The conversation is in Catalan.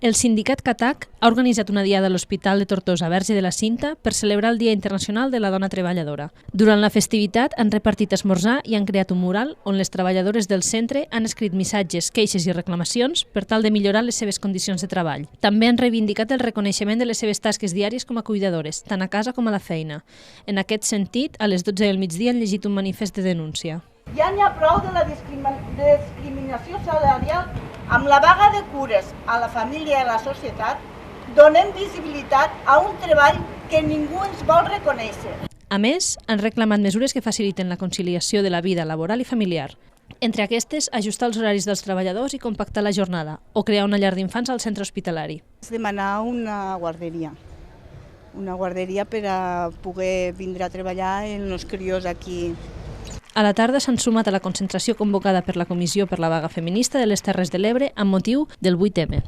El sindicat CATAC ha organitzat una diada a l'Hospital de Tortosa Verge de la Cinta per celebrar el Dia Internacional de la Dona Treballadora. Durant la festivitat han repartit esmorzar i han creat un mural on les treballadores del centre han escrit missatges, queixes i reclamacions per tal de millorar les seves condicions de treball. També han reivindicat el reconeixement de les seves tasques diàries com a cuidadores, tant a casa com a la feina. En aquest sentit, a les 12 del migdia han llegit un manifest de denúncia. Ja n'hi ha prou de la discriminació salarial. Amb la vaga de cures a la família i a la societat, donem visibilitat a un treball que ningú ens vol reconèixer. A més, han reclamat mesures que faciliten la conciliació de la vida laboral i familiar. Entre aquestes, ajustar els horaris dels treballadors i compactar la jornada, o crear una llar d'infants al centre hospitalari. És demanar una guarderia per a poder vindre a treballar amb els crios aquí. A la tarda s'han sumat a la concentració convocada per la Comissió per la Vaga Feminista de les Terres de l'Ebre amb motiu del 8M.